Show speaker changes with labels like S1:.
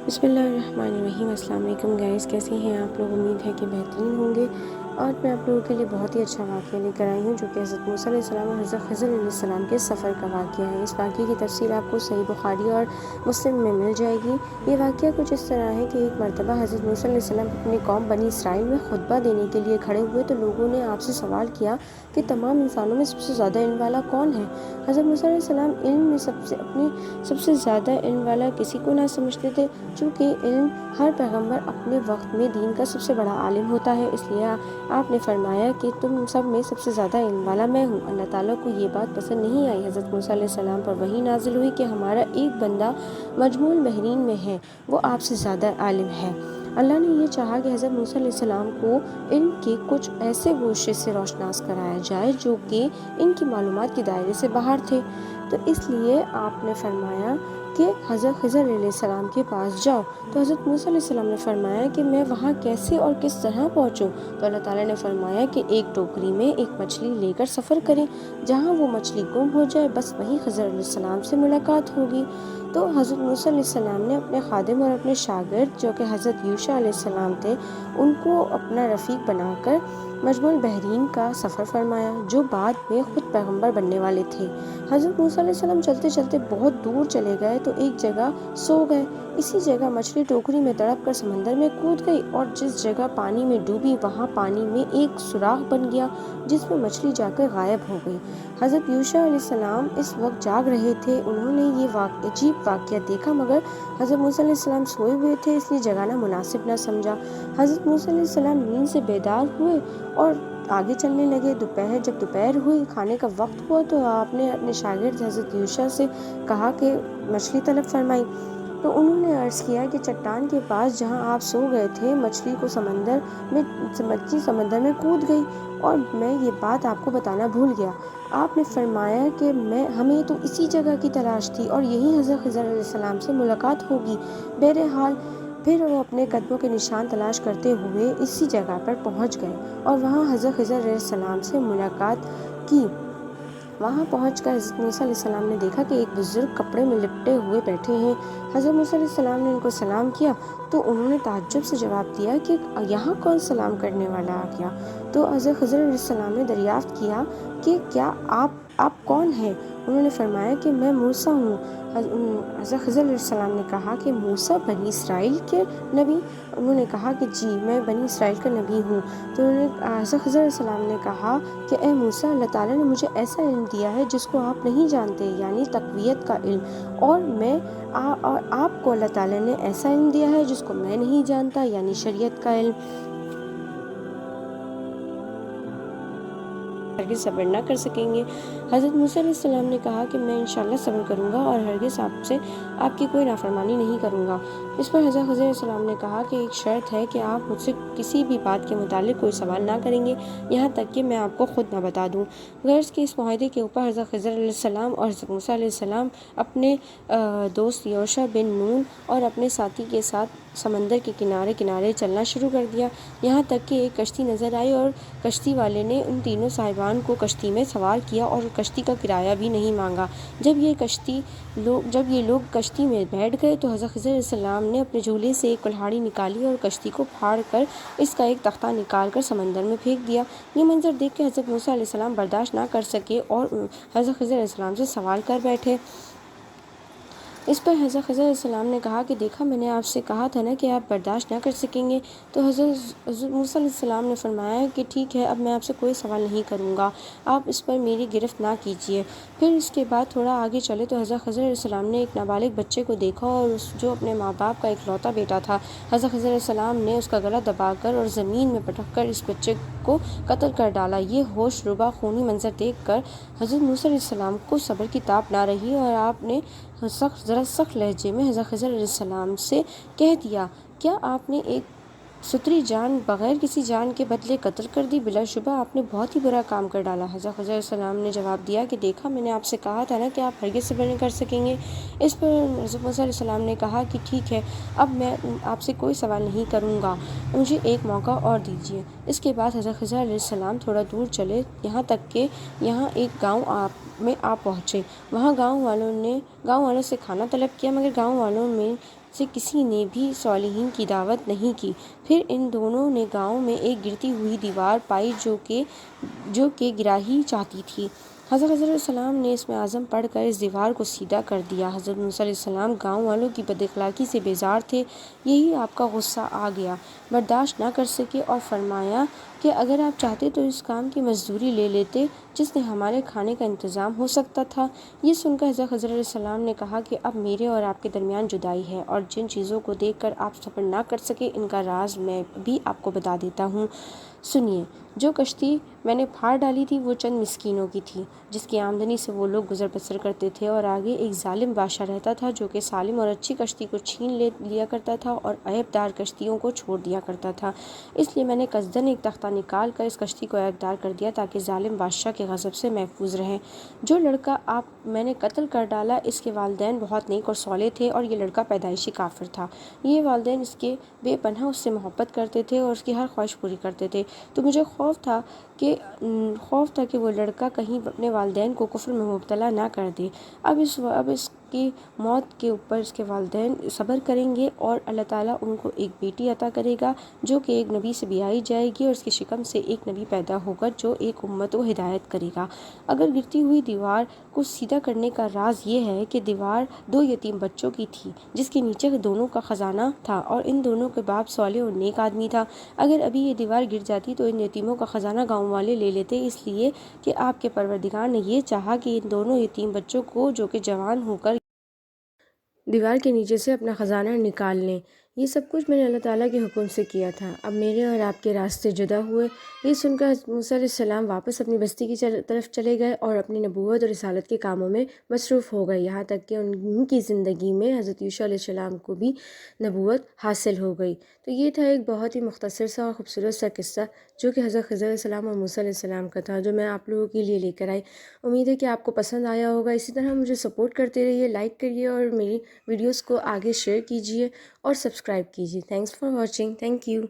S1: بسم اللہ الرحمن الرحیم۔ السلام علیکم گائز، کیسی ہیں آپ لوگ؟ امید ہے کہ بہترین ہوں گے۔ اور میں آپ لوگوں کے لیے بہت ہی اچھا واقعہ لے کر آئی ہوں، جو کہ حضرت موسیٰ علیہ السلام اور حضرت خضر علیہ السلام کے سفر کا واقعہ ہے۔ اس واقعے کی تفصیل آپ کو صحیح بخاری اور مسلم میں مل جائے گی۔ یہ واقعہ کچھ اس طرح ہے کہ ایک مرتبہ حضرت موسیٰ علیہ السلام اپنی قوم بنی اسرائیل میں خطبہ دینے کے لیے کھڑے ہوئے تو لوگوں نے آپ سے سوال کیا کہ تمام انسانوں میں سب سے زیادہ علم والا کون ہے؟ حضرت موسیٰ علیہ السلام علم میں سب سے زیادہ علم والا کسی کو نہ سمجھتے تھے، چونکہ علم ہر پیغمبر اپنے وقت میں دین کا سب سے بڑا عالم ہوتا ہے۔ اس لیے آپ نے فرمایا کہ تم سب میں سب سے زیادہ علم والا میں ہوں۔ اللہ تعالیٰ کو یہ بات پسند نہیں آئی۔ حضرت موسیٰ علیہ السلام پر وحی نازل ہوئی کہ ہمارا ایک بندہ مجموع البحرین میں ہے، وہ آپ سے زیادہ عالم ہے۔ اللہ نے یہ چاہا کہ حضرت موسیٰ علیہ السلام کو علم کے کچھ ایسے گوشے سے روشناس کرایا جائے جو کہ ان کی معلومات کے دائرے سے باہر تھے، تو اس لیے آپ نے فرمایا کہ حضرت خضر علیہ السلام کے پاس جاؤ۔ تو حضرت موسیٰ علیہ السلام نے فرمایا کہ میں وہاں کیسے اور کس طرح پہنچوں؟ تو اللہ تعالیٰ نے فرمایا کہ ایک ٹوکری میں ایک مچھلی لے کر سفر کریں، جہاں وہ مچھلی گم ہو جائے بس وہیں خضر علیہ السلام سے ملاقات ہوگی۔ تو حضرت موسیٰ علیہ السلام نے اپنے خادم اور اپنے شاگرد جو کہ حضرت یوشع علیہ السلام تھے، ان کو اپنا رفیق بنا کر مجمع البحرین کا سفر فرمایا، جو بعد میں خود پیغمبر بننے والے تھے۔ حضرت موسیٰ علیہ السلام چلتے چلتے بہت دور چلے گئے تو ایک جگہ سو گئے۔ اسی جگہ مچھلی ٹوکری میں تڑپ کر سمندر میں کود گئی، اور جس جگہ پانی میں ڈوبی وہاں پانی میں ایک سوراخ بن گیا جس میں مچھلی جا کر غائب ہو گئی۔ حضرت یوشع علیہ السلام اس وقت جاگ رہے تھے۔ انہوں نے یہ عجیب واقعہ دیکھا، مگر حضرت موسیٰ علیہ السلام سوئے ہوئے تھے، اس لیے جگانا مناسب نہ سمجھا۔ حضرت موسیٰ علیہ السلام نیند سے بیدار ہوئے اور آگے چلنے لگے۔ جب دوپہر ہوئی، کھانے کا وقت ہوا، تو آپ نے اپنے شاگرد حضرت یوشع سے کہا کہ مچھلی طلب فرمائی۔ تو انہوں نے عرض کیا کہ چٹان کے پاس جہاں آپ سو گئے تھے، مچھلی سمندر میں کود گئی، اور میں یہ بات آپ کو بتانا بھول گیا۔ آپ نے فرمایا کہ ہمیں تو اسی جگہ کی تلاش تھی اور یہی حضرت خضر علیہ السلام سے ملاقات ہوگی۔ بہرحال پھر وہ اپنے قدموں کے نشان تلاش کرتے ہوئے اسی جگہ پر پہنچ گئے اور وہاں حضرت خضر علیہ السلام سے ملاقات کی۔ وہاں پہنچ کر حضرت موسیٰ علیہ السلام نے دیکھا کہ ایک بزرگ کپڑے میں لپٹے ہوئے بیٹھے ہیں۔ حضرت موسیٰ علیہ السلام نے ان کو سلام کیا تو انہوں نے تعجب سے جواب دیا کہ یہاں کون سلام کرنے والا آ گیا؟ تو حضرت خضر علیہ السلام نے دریافت کیا کہ کیا آپ کون ہیں؟ انہوں نے فرمایا کہ میں موسیٰ ہوں۔ حضرت خضر علیہ السلام نے کہا کہ موسیٰ بنی اسرائیل کے نبی؟ انہوں نے کہا کہ جی، میں بنی اسرائیل کا نبی ہوں۔ تو حضرت خضر علیہ السلام نے کہا کہ اے موسیٰ، اللہ تعالیٰ نے مجھے ایسا علم دیا ہے جس کو آپ نہیں جانتے، یعنی تقویت کا علم، اور آپ کو اللہ تعالیٰ نے ایسا علم دیا ہے جس کو میں نہیں جانتا، یعنی شریعت کا علم۔ ہرگز صبر نہ کر سکیں گے۔ حضرت موسیٰ علیہ السلام نے کہا کہ میں انشاءاللہ صبر کروں گا اور ہرگز آپ کی کوئی نافرمانی نہیں کروں گا۔ اس پر حضرت خضر علیہ السلام نے کہا کہ ایک شرط ہے کہ آپ مجھ سے کسی بھی بات کے متعلق کوئی سوال نہ کریں گے، یہاں تک کہ میں آپ کو خود نہ بتا دوں۔ غرض کے اس معاہدے کے اوپر حضرت خضر علیہ السلام اور حضرت موسیٰ علیہ السلام اپنے دوست یوشع بن نون اور اپنے ساتھی کے ساتھ سمندر کے کنارے چلنا شروع کر دیا، یہاں تک کہ ایک کشتی نظر آئی اور کشتی والے نے ان تینوں صاحبان کو کشتی میں سوار کیا اور کشتی کا کرایہ بھی نہیں مانگا۔ جب یہ لوگ کشتی میں بیٹھ گئے تو حضرت خضر علیہ السلام نے اپنے جھولے سے ایک کلہاڑی نکالی اور کشتی کو پھاڑ کر اس کا ایک تختہ نکال کر سمندر میں پھینک دیا۔ یہ منظر دیکھ کے حضرت موسیٰ علیہ السلام برداشت نہ کر سکے اور حضرت خضر علیہ السلام سے سوال کر بیٹھے۔ اس پر حضرت خضر علیہ السلام نے کہا کہ دیکھا، میں نے آپ سے کہا تھا نا کہ آپ برداشت نہ کر سکیں گے۔ تو حضرت موسیٰ علیہ السلام نے فرمایا کہ ٹھیک ہے، اب میں آپ سے کوئی سوال نہیں کروں گا، آپ اس پر میری گرفت نہ کیجیے۔ پھر اس کے بعد تھوڑا آگے چلے تو حضرت خضر علیہ السلام نے ایک نابالغ بچے کو دیکھا اور جو اپنے ماں باپ کا اکلوتا بیٹا تھا۔ حضرت خضر علیہ السلام نے اس کا گلا دبا کر اور زمین میں پٹک کر اس بچے کو قتل کر ڈالا۔ یہ ہوش ربا خونی منظر دیکھ کر حضرت موسیٰ علیہ السلام کو صبر کی تاب نہ رہی اور آپ نے سخت لہجے میں حضرت خضر علیہ السلام سے کہہ دیا، کیا آپ نے ایک ستری جان بغیر کسی جان کے بدلے قتل کر دی؟ بلا شبہ آپ نے بہت ہی برا کام کر ڈالا۔ حضرت خضر علیہ السلام نے جواب دیا کہ دیکھا، میں نے آپ سے کہا تھا نا کہ آپ ہرگز صبر نہیں کر سکیں گے۔ اس پر حضرت موسیٰ علیہ السلام نے کہا کہ ٹھیک ہے، اب میں آپ سے کوئی سوال نہیں کروں گا، مجھے ایک موقع اور دیجیے۔ اس کے بعد حضرت خضر علیہ السلام تھوڑا دور چلے، یہاں تک کہ یہاں ایک گاؤں میں آپ پہنچے۔ وہاں گاؤں والوں سے کھانا طلب کیا، مگر گاؤں والوں میں سے کسی نے بھی صالحین کی دعوت نہیں کی۔ پھر ان دونوں نے گاؤں میں ایک گرتی ہوئی دیوار پائی جو کہ گرا ہی چاہتی تھی۔ حضرت علیہ السلام نے اسم اعظم پڑھ کر اس دیوار کو سیدھا کر دیا۔ حضرت موسیٰ علیہ السلام گاؤں والوں کی بد اخلاقی سے بیزار تھے، یہی آپ کا غصہ آ گیا، برداشت نہ کر سکے اور فرمایا کہ اگر آپ چاہتے تو اس کام کی مزدوری لے لیتے جس نے ہمارے کھانے کا انتظام ہو سکتا تھا۔ یہ سن کر حضرت خضر علیہ السلام نے کہا کہ اب میرے اور آپ کے درمیان جدائی ہے، اور جن چیزوں کو دیکھ کر آپ صبر نہ کر سکے ان کا راز میں بھی آپ کو بتا دیتا ہوں۔ سنیے، جو کشتی میں نے پھاڑ ڈالی تھی وہ چند مسکینوں کی تھی، جس کی آمدنی سے وہ لوگ گزر بسر کرتے تھے، اور آگے ایک ظالم بادشاہ رہتا تھا جو کہ سالم اور اچھی کشتی کو چھین لیا کرتا تھا اور عیب دار کشتیوں کو چھوڑ دیا کرتا تھا۔ اس لیے میں نے قصداً ایک تختہ نکال کر اس کشتی کو عیب دار کر دیا تاکہ ظالم بادشاہ کے غضب سے محفوظ رہے۔ جو لڑکا میں نے قتل کر ڈالا اس کے والدین بہت نیک اور صالح تھے، اور یہ لڑکا پیدائشی کافر تھا۔ یہ والدین اس کے بے پناہ اس سے محبت کرتے تھے اور اس کی ہر خواہش پوری کرتے تھے، تو مجھے خوف تھا کہ وہ لڑکا کہیں اپنے والدین کو کفر میں مبتلا نہ کر دے۔ اب اس کی موت کے اوپر اس کے والدین صبر کریں گے اور اللہ تعالیٰ ان کو ایک بیٹی عطا کرے گا جو کہ ایک نبی سے بیائی جائے گی، اور اس کی شکم سے ایک نبی پیدا ہوگا جو ایک امت کو ہدایت کرے گا۔ اگر گرتی ہوئی دیوار کو سیدھا کرنے کا راز یہ ہے کہ دیوار دو یتیم بچوں کی تھی جس کے نیچے دونوں کا خزانہ تھا، اور ان دونوں کے باپ صالح اور نیک آدمی تھا۔ اگر ابھی یہ دیوار گر جاتی تو ان یتیموں کا خزانہ گاؤں والے لے لیتے، اس لیے کہ آپ کے پروردگار نے یہ چاہا کہ ان دونوں یتیم بچوں کو جو کہ جوان ہو کر دیوار کے نیچے سے اپنا خزانہ نکال لیں۔ یہ سب کچھ میں نے اللہ تعالیٰ کے حکم سے کیا تھا۔ اب میرے اور آپ کے راستے جدا ہوئے۔ یہ سن کر حضرت موسیٰ علیہ السلام واپس اپنی بستی کی طرف چلے گئے اور اپنی نبوت اور رسالت کے کاموں میں مصروف ہو گئے، یہاں تک کہ ان کی زندگی میں حضرت یوشع علیہ السلام کو بھی نبوت حاصل ہو گئی۔ تو یہ تھا ایک بہت ہی مختصر سا اور خوبصورت سا قصہ جو کہ حضرت خضر علیہ السلام اور موسیٰ علیہ السلام کا تھا، جو میں آپ لوگوں کے لیے لے کر آئی۔ امید ہے کہ آپ کو پسند آیا ہوگا۔ اسی طرح مجھے سپورٹ کرتے رہیے، لائک کریے اور میری ویڈیوز کو آگے شیئر کیجیے اور سبسکرائب کیجیے۔ Thanks for watching. Thank you.